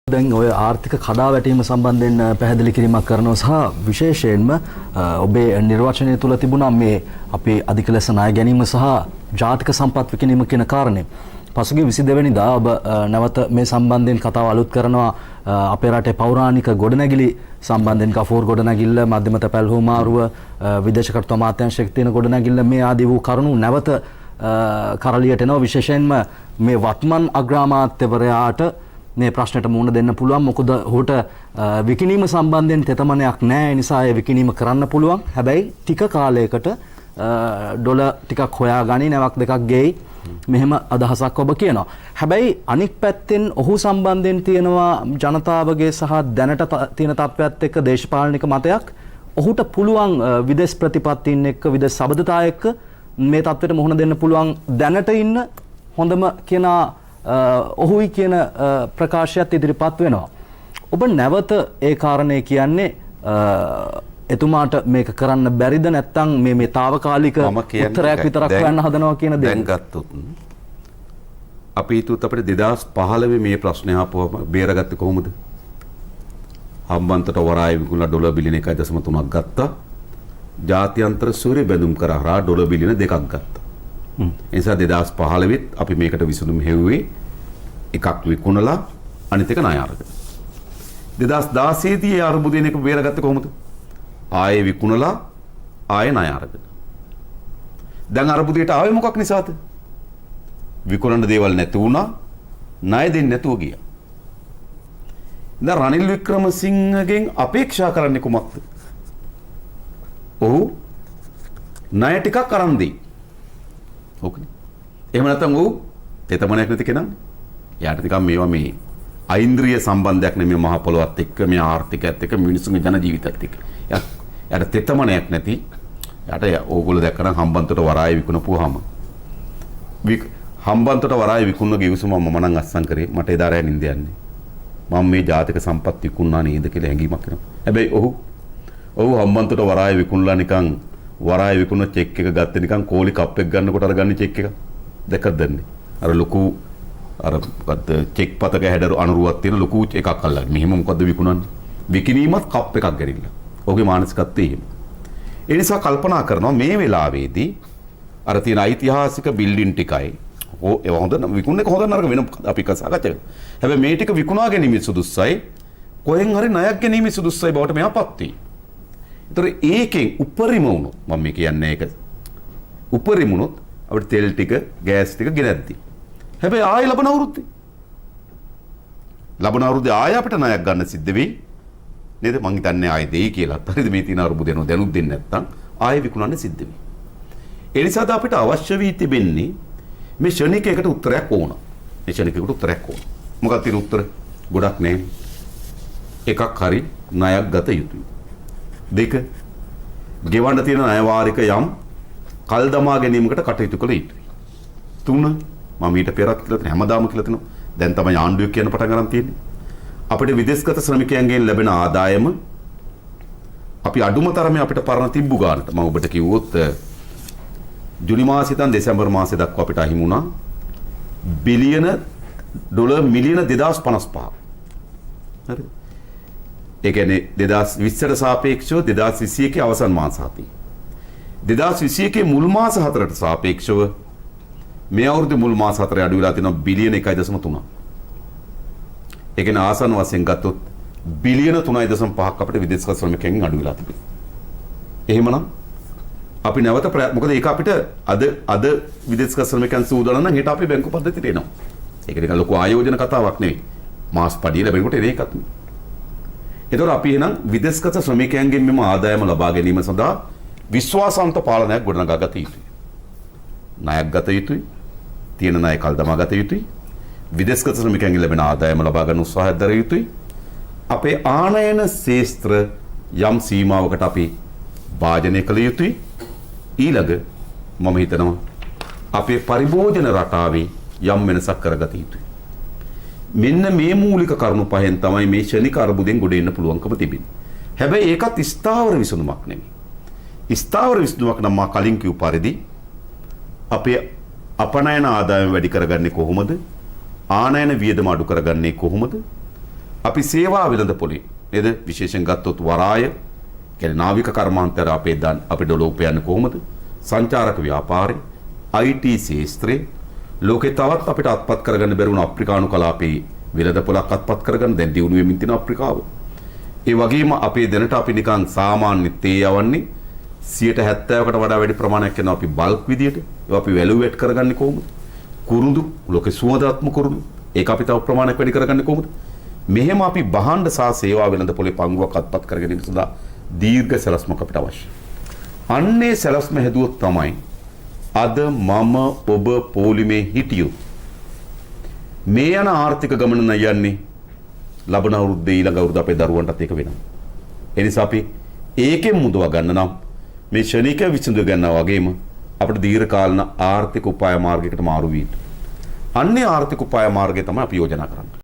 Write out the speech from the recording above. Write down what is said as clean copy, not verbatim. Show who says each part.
Speaker 1: දැන් ඔය ආර්ථික කඩාවැටීම සම්බන්ධයෙන් පැහැදිලි කිරීමක් කරනවා සහ විශේෂයෙන්ම ඔබේ නිර්වචනය තුළ තිබුණා මේ අපේ අධික ලෙස ණය ගැනීම සහ ජාතික සම්පත් විකිණීම කියන කාරණේ. පසුගිය 22 වෙනිදා ඔබ නැවත මේ සම්බන්ධයෙන් කතාව අලුත් කරනවා අපේ රටේ පෞරාණික ගොඩනැගිලි සම්බන්ධයෙන් කෆෝර් ගොඩනැගිල්ල මධ්‍යම තැපැල් හුවමාරුව විදේශ කටයුතු අමාත්‍යාංශයේ තියෙන ගොඩනැගිල්ල මේ ආදී වූ කරුණු නැවත කරලියට එනවා. විශේෂයෙන්ම මේ වත්මන් අග්‍රාමාත්‍යවරයාට මේ ප්‍රශ්නට මුහුණ දෙන්න පුළුවන්. මොකද ඔහුට විකිණීම සම්බන්ධයෙන් තෙතමනයක් නැහැ. ඒ නිසා ඒ විකිණීම කරන්න පුළුවන්. හැබැයි ටික කාලයකට ඩොලර් ටිකක් හොයාගනි නැවක් දෙකක් ගෙයි. මෙහෙම අදහසක් ඔබ කියනවා. හැබැයි අනික් පැත්තෙන් ඔහු සම්බන්ධයෙන් තියෙනවා ජනතාවගේ සහ දැනට තියෙන තත්ත්වයක් එක්ක දේශපාලනික මතයක්. ඔහුට පුළුවන් විදේශ ප්‍රතිපත්තීන් එක්ක විදේශ සබඳතා එක්ක මේ තත්ත්වයට මුහුණ දෙන්න පුළුවන්. දැනට ඉන්න හොඳම කෙනා ඔහුයි කියන ප්‍රකාශයත් ඉදිරිපත් වෙනවා. ඔබ නැවත ඒ කාරණේ කියන්නේ එතුමාට මේක කරන්න බැරිද නැත්නම් මේ తాවකාලික උත්තරයක් විතරක් හොයන්න හදනවා කියන දේ.
Speaker 2: දැන් ගත්තොත් අපි හිතුවත් අපිට 2015 මේ ප්‍රශ්නේ ආපුවම බේරගත්තේ කොහොමද? හම්බන්තොට වරාය විකුණලා ඩොලර් බිලියන 1.3ක් ගත්තා. ජාත්‍යන්තර සූර්ය බැඳුම් කරහරා ඩොලර් බිලියන 2ක් ගත්තා. ඒ නිසා 2015 අපි මේකට විසඳුම් හෙව්වේ එකක් විකුණලා අනිත් එක ණය අරගෙන. 2016 දී අරුබුදින එක බේරගත්තේ කොහොමද? ආයේ විකුණලා ආයේ ණය අරගෙන. දැන් අරුබුදියට ආවේ මොකක් නිසාද? විකුණන දේවල් නැති වුණා, ණය දෙන්නේ නැතුව ගියා. දැන් රනිල් වික්‍රමසිංහගෙන් අපේක්ෂා කරන්නේ කුමක්ද? ඔහු ණය ටිකක් අරන් දෙයි. ඕකනේ. එහෙම නැත්නම් ඔහු තෙතමනයක් නැති කෙනා. යාට ටිකක් මේවා මේ ඓන්ද්‍රිය සම්බන්ධයක් නෙමෙයි මහ පොළොවත් එක්ක මේ ආර්ථිකයත් එක්ක මිනිස්සුන්ගේ ජන ජීවිතයත් එක්ක. යාට තෙතමනයක් නැති. යාට ඕගොල්ලෝ දැක්කනම් හම්බන්තොට වරාය විකුණපුවාම හම්බන්තොට වරාය විකුණන ගිවිසුම මම නම් අස්සම් කරේ. මට එදා රෑ නිින්ද යන්නේ. මම මේ ජාතික සම්පත් විකුණනා නේද කියලා හැඟීමක් එනවා. හැබැයි ඔහු හම්බන්තොට වරාය විකුණලා නිකන් වරාය විකුණන චෙක් එක ගත්තේ නිකන් කෝලි කප් එක ගන්නකොට අර ගන්න චෙක් එක දැක්කද දන්නේ? අර ලොකු අර මොකද්ද චෙක් පතක හැඩ අනුරුවක් තියෙන ලොකු එකක් අල්ලගෙන. මෙහෙම මොකද්ද විකුණන්නේ? විකිණීමත් කප් එකක් ගරිල්ල. ඔහුගේ මානසිකත්වය එහෙම. ඒ නිසා කල්පනා කරනවා මේ වෙලාවේදී අර තියෙන ඓතිහාසික බිල්ඩින් ටිකයි ඒව හොඳ විකුණන එක හොඳ නරක වෙන අපි කසාකච්ඡා කරමු. හැබැයි මේ ටික විකුණා ගැනීම සුදුස්සයි. කොහෙන් හරි ණයක් ගැනීම සුදුස්සයි බවට මෙයාපත් වෙයි. ඒතර ඒකෙන් උපරිම වුණොත් මම මේ කියන්නේ ඒක උපරිම වුණොත් අපිට තෙල් ටික ගෑස් ටික ගෙනද්දි. හැබැයි ආයෙ ලබන අවුරුද්දේ ආයෙ අපිට ණයක් ගන්න සිද්ධ වෙයි. නේද? මං හිතන්නේ ආයෙ දෙයි කියලා. හරිද? මේ තියෙන අරුබු දෙනව දැනුත් දෙන්නේ නැත්නම් ආයෙ විකුණන්න සිද්ධ වෙයි. ඒ නිසාද අපිට අවශ්‍ය වී තිබෙන්නේ මේ ෂණිකයකට උත්තරයක් ඕන. මේ ෂණිකයකට උත්තරයක් ඕන. මොකක්ද තියෙන උත්තර? ගොඩක් නෑ. එකක් හරි ණයක් ගත යුතුයි. දෙක ගෙවන්න තියෙන ණය වාරික යම් කල් දමා ගැනීමකට කටයුතු කළ යුතුයි. තුන මම ඊට පෙරත් කියලා තියෙන හැමදාම කියලා තියෙනවා. දැන් තමයි ආණ්ඩුව කියන පටන් ගන්න තියෙන්නේ. අපිට විදේශගත ශ්‍රමිකයන්ගෙන් ලැබෙන ආදායම අපි අඩුම තරමේ අපිට පරණ තිබ්බු ගන්නට මම ඔබට කිව්වොත් ජුනි මාසෙ ඉඳන් දෙසැම්බර් මාසෙ දක්වා අපිට අහිමි වුණා බිලියන ඩොලර් මිලියන 2055. හරිද? ඒ කියන්නේ 2020ට සාපේක්ෂව 2021 අවසන් මාස 7. 2021 මුල් මාස 4ට සාපේක්ෂව මේ අවුරුද්දේ මුල් මාස 4 අඩු වෙලා තියෙනවා බිලියන 1.3. ඒ කියන්නේ ආසන්න වශයෙන් ගත්තොත් බිලියන 3.5ක් අපිට විදේශ ශ්‍රමිකයන්ගෙන් අඩු වෙලා තිබෙනවා. එහෙමනම් අපි නැවත මොකද ඒක අපිට අද විදේශ ශ්‍රමිකයන් සූදානම් නම් හෙට අපි බැංකු පද්ධතියට එනවා. ඒක නිකන් ලොකු ආයෝජන කතාවක් නෙවෙයි. මාස් පඩිය ලැබෙනකොට එන එකක් නෙවෙයි. ඒතකොට අපි එහෙනම් විදේශගත ශ්‍රමිකයන්ගෙන් මෙම ආදායම ලබා ගැනීම සඳහා විශ්වාසන්ත පාලනයක් ගොඩනගා ගත යුතුයි. ණයක් ගත යුතුයි. තියෙන ණය කල් දමා ගත යුතුයි. විදේශගත ශ්‍රමිකයන්ගෙන් ලැබෙන ආදායම ලබා ගන්න උත්සාහයක් දරිය යුතුයි. අපේ ආනයන ශේස්ත්‍ර යම් සීමාවකට අපි වාජනය කළ යුතුයි. ඊළඟ මම හිතනවා අපේ පරිභෝජන රටාවේ යම් වෙනසක් කරගත යුතුයි. මෙන්න මේ මූලික කරුණු පහෙන් තමයි මේ ෂණික අර්බුදෙන් ගොඩ එන්න පුළුවන්කම තිබෙන්නේ. හැබැයි ඒකත් ස්ථාවර විසඳුමක් නෙමෙයි. ස්ථාවර විසඳුමක් නම් මා කලින් කිව් පරිදි අපේ අපනයන ආදායම වැඩි කරගන්නේ කොහොමද? ආනයන වියදම අඩු කරගන්නේ කොහොමද? අපි සේවා වෙළඳපොලේ නේද විශේෂයෙන් ගත්තොත් වරාය කියන්නේ නාවික කර්මාන්තය අපේ ඩොලෝප යන්නේ කොහොමද? සංචාරක ව්‍යාපාරේ, IT ශාස්ත්‍රේ ලෝකේ තවත් අපිට අත්පත් කරගන්න බැරුණ අප්‍රිකානු කලාපයේ වෙළඳපොලක් අත්පත් කරගන්න දැන් දියුණු වෙමින් තියෙන අප්‍රිකාව. ඒ වගේම අපේ දැනට අපි නිකන් සාමාන්‍ය තේ යවන්නේ 70%කට වඩා වැඩි ප්‍රමාණයක් යනවා අපි බල්ක් විදියට. ඒවා අපි වැලුවේට් කරගන්නේ කොහොමද? කුරුඳු ලෝකේ සුවඳාත්මක කුරුඳු. ඒක අපි තව ප්‍රමාණයක් වැඩි කරගන්නේ කොහොමද? මෙහෙම අපි භාණ්ඩ සහ සේවා වෙළඳපොලේ පංගුවක් අත්පත් කර ගැනීම සඳහා දීර්ඝ සැලැස්මක් අපිට අවශ්‍යයි. අන්නේ සැලැස්ම හැදුවොත් තමයි අද මම ඔබ පොලිමේ හිටියොත් මේ යන ආර්ථික ගමන යන්නේ ලබන අවුරුද්දේ ඊළඟ අවුරුද්ද අපේ දරුවන්ටත් ඒක වෙනවා. ඒ නිසා අපි ඒකෙන් මුදව ගන්න නම් මේ ශනික විසඳු ගන්නවා වගේම අපිට දීර්ඝ කාලන ආර්ථික උපාය මාර්ගයකට මාරු වී. අන්නේ ආර්ථික උපාය මාර්ගය තමයි අපි යෝජනා කරන්නේ.